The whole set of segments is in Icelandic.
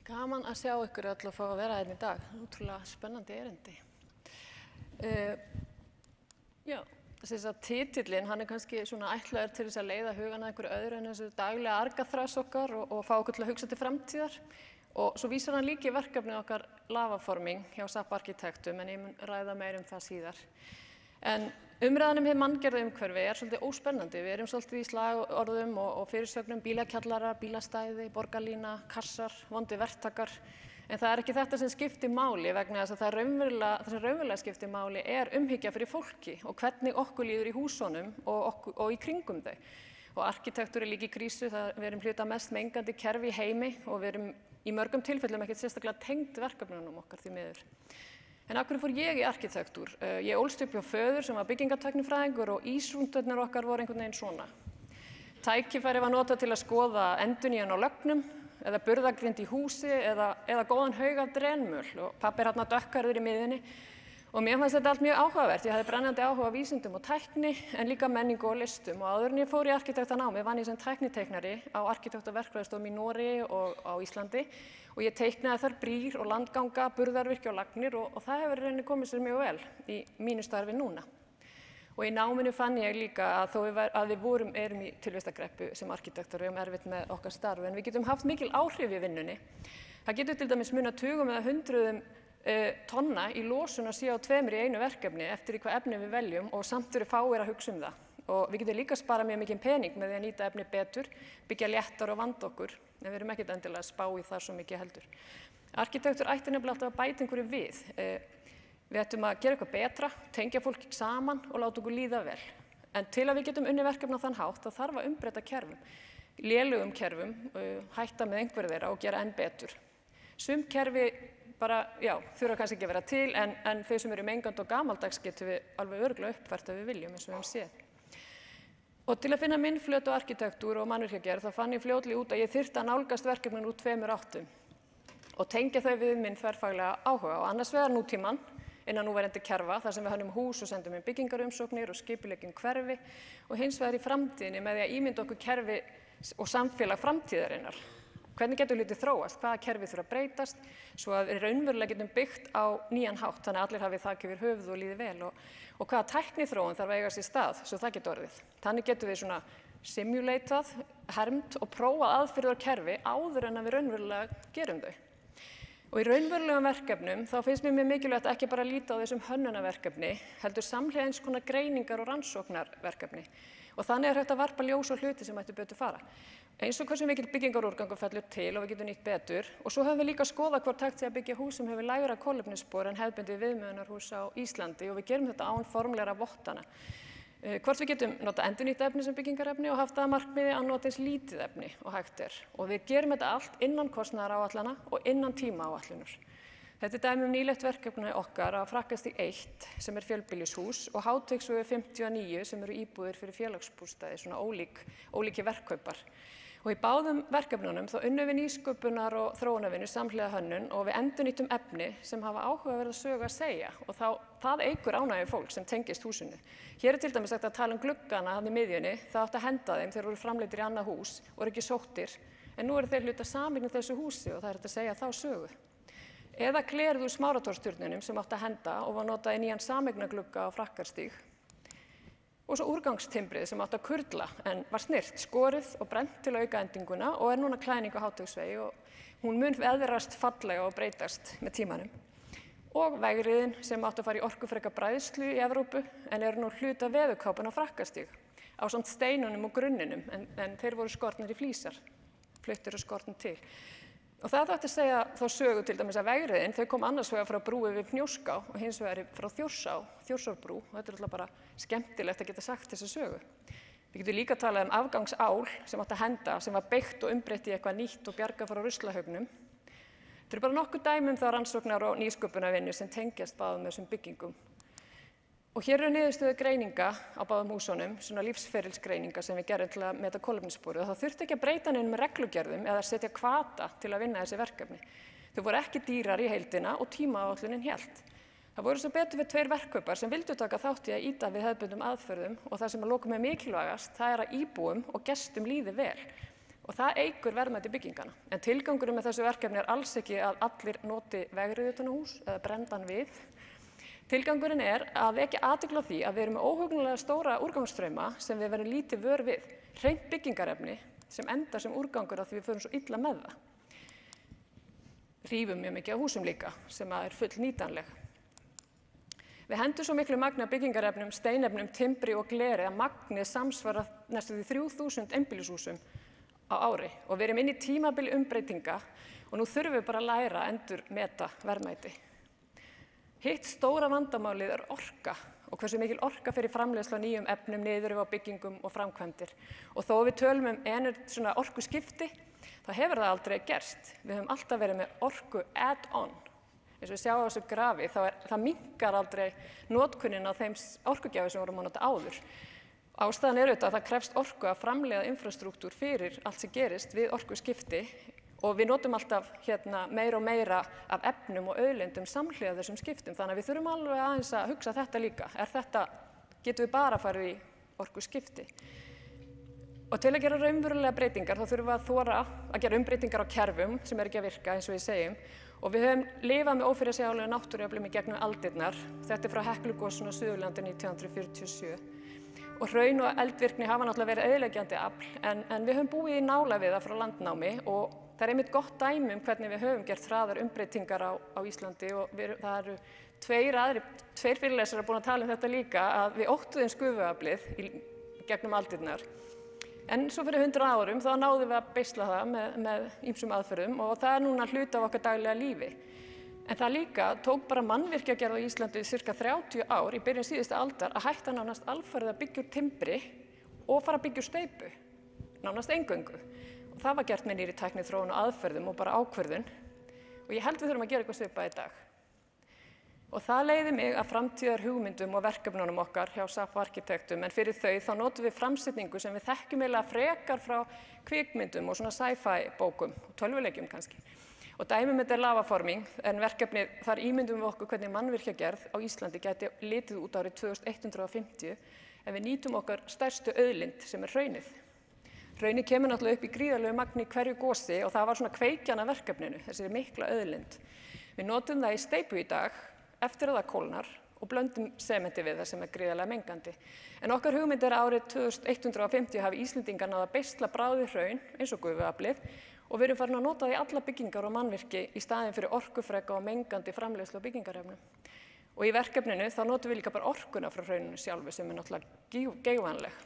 Gaman að sjá ykkur öll og fá að vera hérna í dag. Útrúlega spennandi erindi. Þess að titillinn, hann kannski svona ætlaður til þess að leiða hugan að einhverju öðru en þessu daglega argaþras okkar og fá okkur til að hugsa til framtíðar. Og svo vísar hann líka í verkefnið okkar Lavaforming hjá SAP Arkitektum, en ég mun ræða meira þar síðar. En umræðan hið manngerða umhverfi svolítið óspennandi. Við erum svolítið í slagorðum og fyrirsögnum, bílakjallara, bílastæði, borgarlína, kassar, vondir verktakar. En það ekki þetta sem skiptir máli vegna þess að það sem raunverulega skiptir máli umhyggja fyrir fólki og hvernig okkur líður í húsunum og í kringum þau. Og arkitektur líka í krísu, við erum hluta mest mengandi kerfi í heimi og við erum í mörgum tilfellum ekkert sérstaklega tengd verkefnunum okkar því miður. En af hverju fór ég í arkitektúr? Ég ólst upp hjá föður sem var byggingatæknifræðingur og ísrúndurnar okkar voru einhvern veginn svona. Tækifæri var notað til að skoða endurnýjun á lögnum, eða burðargrind í húsi, eða góðan haug af drenmöl. Og pabbi hérna dökkarður í miðjunni. Og mér fannst þetta allt mjög áhugavert. Ég hafði brennandi áhuga á vísindum og tækni, en líka menningu og listum. Og áður en ég fór í arkitektanámi vann ég sem tækniteiknari á arkitektaverkfræðistofum í Noregi og á Íslandi. Og ég teiknaði þar brýr og landganga, burðarvirki og lagnir og það hefur rauninni komið sér mjög vel í mínu starfi núna. Og í náminu fann ég líka að þó að við erum í tilvistarkreppu sem arkitektar og erfitt með okkar starfi, en við getum haft mikil áhrif í vinnunni. Það getur til dæmis munað tugum eða hundruðum tonna í losun á CO2 í einu verkefni eftir í hvað efni við veljum og samt eru fáir að hugsa það. Og við getum líka sparað mjög mikinn pening með því að nýta efni betur, byggja léttar og vanda okkur, en við erum ekkert endilega að spá í það svo mikið heldur. Arkitektur ætti nefnilega alltaf að bæta einhverju við. Við ættum að gera eitthvað betra, tengja fólk saman og láta okkur líða vel. En til að við getum unnið verkefni á þann hátt, þá þarf að umbreyta kerfum, lélugum kerfum, hætta með einhverju þeirra og gera enn betur. Sum kerfi þurfa kannski ekki að vera til, en þau sem eru mengandi og gamaldags getum við alveg örugglega uppfært ef við viljum eins og við höfum séð. Og til að finna minn flöt á arkitektúr og mannvirkjagerð þá fann ég fljótlega út að ég þyrfti að nálgast verkefnin úr tveimur áttum og tengja þau við minn þverfaglega áhuga. Og annars vegar nútímann innan núverandi kerfa þar sem við hönnum hús og sendum inn byggingarumsóknir og skipuleggjum hverfi og hins vegar í framtíðinni með því að ímynda okkur kerfi og samfélag framtíðarinnar. Hvernig getur hlutir þróast, hvaða kerfi þurfa að breytast svo að við raunverulega getum byggt á nýjan hátt þannig að allir hafi þak yfir höfuð og líði vel og hvaða tækniþróun þarf að eiga sér stað svo það getur orðið. Þannig getum við svona simulatað, hermt og prófað aðferðir á kerfi áður en að við raunverulega gerum þau. Og í raunverulegum verkefnum þá finnst mér mjög mikilvægt ekki bara að líta á þessum hönnunarverkefni heldur samhliða eins konar greiningar og rannsóknarverkefni. Og þannig hægt að varpa ljós á hluti sem ættu betur fara. Eins og hversu mikill byggingarúrgangur fellur til og við getum nýtt betur. Og svo höfum við líka skoðað hvort hægt sé að byggja hús sem hefur lægra kolefnisspor en hefðbundið viðmiðunarhús á Íslandi og við gerum þetta án formlegra vottana. Hvort við getum notað endurnýtt efni sem byggingarefni og haft það að markmiði að nota eins lítið efni og hægt er. Og við gerum þetta allt innan kostnaðaráætlana og innan tímaáætlunar. Þetta dæmi nýlegt verkefni okkar að Frakkastíg 1 sem fjölbýlishús og Háteigsvegur 59 sem eru íbúðir fyrir félagsbústaði, svona ólíki verkkaupar. Og í báðum verkefnunum þá unnum við nýsköpunar og þróunarvinnu samhliða hönnun og við endurnýttum efni sem hafa áhugaverða sögu að segja og það eykur ánægju fólk sem tengist húsinu. Hér til dæmis hægt að tala gluggana þarna í miðjunni, það átti að henda þeim þeir voru framleiddir í annað hús og eru ekki sóttir, en nú eru þeir hluta sameign þessu húsi og það hægt að segja þá sögu. Eða glerið úr Smáratórsturnunum sem átti að henda og var notað í nýjan sameignaglugga á Frakkastíg. Og svo úrgangstimbrið sem átti að kurla en var snyrt, skorið og brennt til að auka endinguna og núna klæðning á Háteigsvegi og hún mun veðrast fallega og breytast með tímanum. Og vegriðin sem átti að fara í orkufreka bræðslu í Evrópu en eru nú hluta veðurkápan á Frakkastíg ásamt steinunum og grunninum en þeir voru skornir í flísar, fluttir og skornir til. Og það ætti að segja þá sögu til dæmis að vegriðin, þau kom annars vegar frá brúi við Fnjóská og hins vegar frá Þjórsárbrú og þetta alltaf bara skemmtilegt að geta sagt þessa sögu. Við getum líka talað afgangsál sem átti að henda, sem var byggt og umbreytt í eitthvað nýtt og bjargað frá ruslahaugnum. Þetta eru bara nokkuð dæmi þá rannsóknar og nýsköpunarvinnu sem tengjast báðum þessum byggingum. Og hér eru niðurstöður greininga á báðum húsunum, svona lífsferilsgreininga sem við gerum til að meta kolefnissporið. Það þurfti ekki að breyta neinum með reglugerðum eða setja hvata til að vinna þessi verkefni. Þau voru ekki dýrar í heildina og tímaáætlunin hélt. Það voru svo betur við 2 verkkaupar sem vildu taka þátt í að ýta við hefðbundnum aðferðum og það sem að lokum mikilvægast, það að íbúum og gestum líði vel. og það eykur verðmæti byggingana. En tilgangurinn með þessu verkefni alls ekki að allir noti vegrið utan á hús eða brendan við. Tilgangurinn að vekja athygli á því að við erum með óhugnanlega stóra úrgangsstrauma sem við verðum lítið vör við. Hreint byggingarefni sem endar sem úrgangur af því við förum svo illa með það. Rífum mjög mikið á húsum líka sem er full nýtanleg. Við hendum svo miklu magni af byggingarefnum, steinefnum, timbri og gleri að magnið samsvarar næstum því 3000 einbýlishúsum á ári og við erum inn í tímabili umbreytinga og nú þurfum við bara að læra að endurmeta verðmæti. Hitt stóra vandamálið er orka og hversu mikil orka fer í framleiðslu á nýjum efnum, niðurrif á byggingum og framkvæmdir. Og þó við tölum svona orkuskipti, þá hefur það aldrei gerst. Við höfum alltaf verið með orku add-on. Eins og við sjáum á þessu grafi, það minnkar aldrei notkunin á þeim orkugjafi sem vorum að nota áður. Ástæðan auðvitað að það krefst orku að framleiða infrastruktúr fyrir allt sem gerist við orkuskipti og við notum alltaf meira og meira af efnum og auðlindum samhliða þessum skiptum. Þannig að við þurfum alveg aðeins að hugsa þetta líka. Getum við bara farið í orkuskipti? Og til að gera raunverulega breytingar þá þurfum við að þora að gera umbreytingar á kerfum sem ekki að virka eins og við segjum. Og við höfum lifað með ófyrirsjáanlegum náttúruöflum í gegnum aldirnar. Þetta er frá Heklugosinu á Suðurlandi 1947. Og hraun og eldvirkni hafa náttúrulega verið eyðileggjandi afl, en við höfum búið í nálægð við það frá landnámi og það er einmitt gott dæmi hvernig við höfum gert hraðar umbreytingar á Íslandi og það eru tveir fyrirlesarar búin að tala um þetta líka að við óttuðum gufuaflið í gegnum aldirnar. En svo fyrir 100 árum þá náðum við að beisla það með ýmsum aðferðum og það er núna hluti af okkar daglega lífi. En það líka tók bara mannvirkjagerð á Íslandi sirka 30 ár í byrjun síðustu aldar að hætta nánast alfarið að byggja úr timbri og fara að byggja úr steypu, nánast eingöngu. Og það var gert með nýrri tækniþróun og aðferðum og bara ákvörðun og ég held við þurfum að gera eitthvað svipað í dag. Og það leiði mig að framtíðar hugmyndum og verkefnunum okkar hjá SAP Arkitektum, en fyrir þau þá notum við framsetningu sem við þekkjum eiginlega frekar frá kvikmyndum og svona sci-fi bókum og tölvuleikjum kannski. Og dæmum þetta er lavaforming, en verkefnið þar ímyndum við okkur hvernig mannvirkjagerð á Íslandi gæti litið út árið 2150 ef við nýtum okkar stærstu auðlind sem er hraunið. Hraunið kemur náttúrulega upp í gríðarlegu magni í hverju gosi og það var svona kveikjan af verkefninu, þessi mikla auðlind. Við notum það í steypu í dag eftir að það kólnar og blöndum sementi við það sem er gríðarlega mengandi. En okkar hugmynd er að árið 2150 hafi Íslendingar náð að beisla bráðið hraun eins og gufuaflið og við erum farin að nota það í alla byggingar og mannvirki í staðinn fyrir orkufreka og mengandi framleiðslu á byggingarefnum. Og í verkefninu þá notum við líka bara orkuna frá hrauninu sjálfu sem er náttúrulega geigvænleg.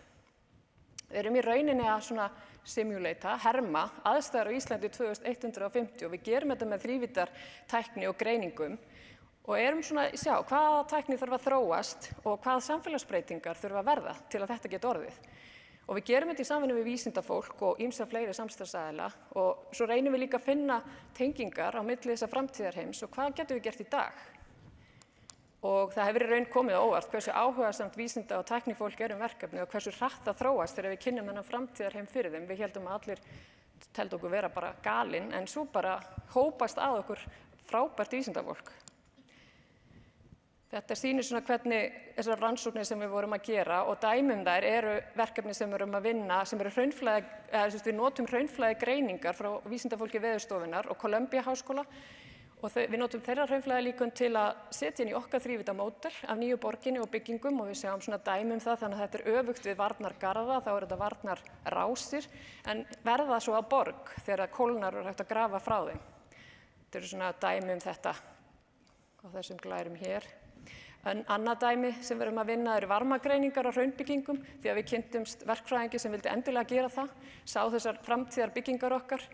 Við erum í rauninni að svona simulata, herma aðstæður á Íslandi 2150 og við gerum þetta með þrívíddartækni og greiningum og erum svona að sjá hvaða tækni þarf að þróast og hvaða samfélagsbreytingar þurfa að verða til að þetta geti orðið. Og við gerum þetta í samvinnu við vísindafólk og ýmsa fleiri samstarfsaðila og svo reynum við líka að finna tengingar á milli þessa framtíðarheims og hvað getum við gert í dag. Og það hefur í raun komið á óvart hversu áhugasamt vísinda- og tæknifólk er verkefni og hversu hratt það þróast þegar við kynnum þennan framtíðarheim fyrir þeim. Við heldum að allir teldu okkur vera bara galin en svo bara hópast að okkur frábært vísindafólk. Þetta sýnir svona hvernig þessar rannsóknir sem við vorum að gera og dæmum þær eru verkefni sem við erum að vinna, sem eru við notum hraunflæði greiningar frá vísindafólki Veðurstofunnar og Columbia-háskóla og við notum þeirra hraunflæði líkun til að setja inn í okkar þrívíddamódel af nýju borginni og byggingum og við sjáum svona dæmum það þannig að þetta er öfugt við varnargarða, þá eru þetta varnarrásir en verða svo að borg þegar kólnar og hægt að grafa frá þeim. Þetta eru svona dæmi þetta á þessum glærum hér. En annað dæmi sem við erum að vinna eru varmagreiningar á hraunbyggingum því að við kynntumst verkfræðingi sem vildi endilega gera það, sá þessar framtíðar byggingar okkar.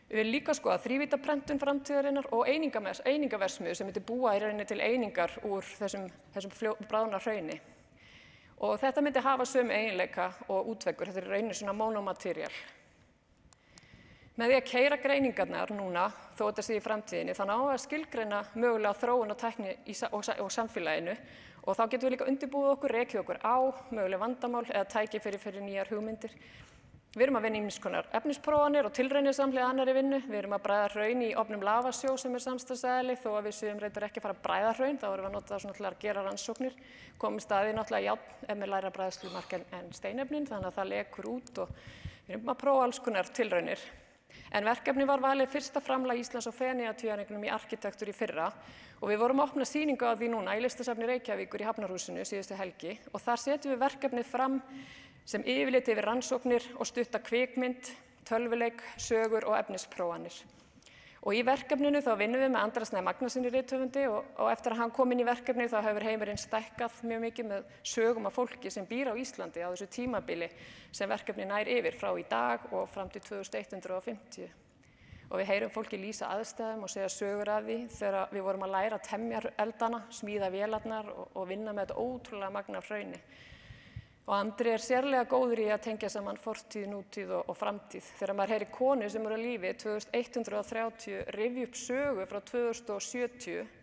Við viljum líka skoða þrívíddaprentun framtíðarinnar og einingaverksmiðju sem myndi búa í rauninni til einingar úr þessum bráðna hrauni. Og þetta myndi hafa sömu eiginleika og útveggur, þetta er í rauninni svona monomaterial. Með því að keyra greiningarnar núna, þó þetta sé í framtíðinni, þá ná að skilgreina mögulega þróun og tækni og samfélaginu og þá getum við líka undirbúið okkur, rekið okkur á mögulega vandamál eða tækifæri fyrir nýjar hugmyndir. Við erum að vinna ýmiss konar efnisprófanir og tilraunir samhliða annarri vinnu. Við erum að bræða hraun í ofnum lavasjó sem er samstarfsaðili, þó að við séum reyndar ekki að fara að bræða hraun, þá erum við að nota það svona til að gera rannsóknir. Komum staðið náttúrulega járn ef með lægra bræðslumark en steinefnin, þannig að það lekur út og Við erum að prófa alls konar tilraunir. En verkefni var valið fyrsta framlag Íslands á Feneyjatvíæringnum í arkitektur í fyrra og við vorum að opna sýningu á því núna í Listasafni Reykjavíkur í Hafnarhúsinu síðustu helgi og þar setjum við verkefnið fram sem yfirlit yfir rannsóknir og stutta kvikmynd, tölvuleik, sögur og efnisprófanir. Og í verkefninu þá vinnum við með Andra Snæ Magnússyni rithöfundi og eftir að hann kom inn í verkefnið þá hefur heimurinn stækkað mjög mikið með sögum af fólki sem býr á Íslandi á þessu tímabili sem verkefni nær yfir frá í dag og fram til 2150. Og við heyrum fólki lýsa aðstæðum og segja sögur af því þegar við vorum að læra að temja eldana, smíða vélarnar og vinna með þetta ótrúlega magna af hrauni. Og Andri sérlega góður í að tengja saman fortíð, nútíð og framtíð. Þegar maður heyri konur sem eru á lífi 2130 rifja upp sögu frá 2070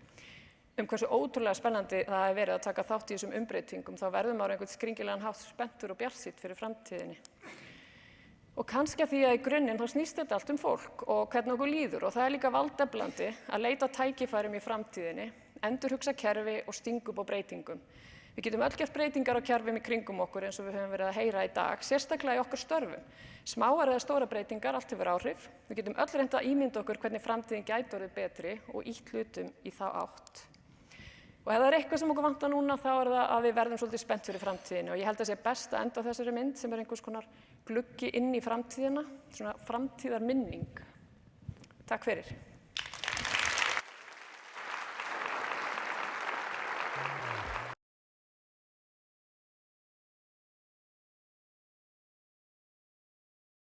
hversu ótrúlega spennandi það hefur verið að taka þátt í þessum umbreytingum, þá verður maður einhvern skringilegan hátt spenntur og bjartsýnn fyrir framtíðinni. Og kannski að því að í grunninn þá snýst þetta allt fólk og hvernig okkur líður og það líka valdeflandi að leita tækifærum í framtíðinni, endurhugsa kerfi og stinga upp á breytingum. Við getum öll gert breytingar á kerfum í kringum okkur eins og við höfum verið að heyra í dag, sérstaklega í okkar störfum. Smáar eða stóra breytingar, allt hefur áhrif. Við getum öll reynt að ímynda okkur hvernig framtíðin gæti orðið betri og ýtt hlutum í þá átt. Og ef það eitthvað sem okkur vantar núna þá það að við verðum svolítið spennt fyrir framtíðinni og ég held að sé best að enda á þessari mynd sem einhvers konar gluggi inn í framtíðina, svona framtíðarminning. Takk fyrir.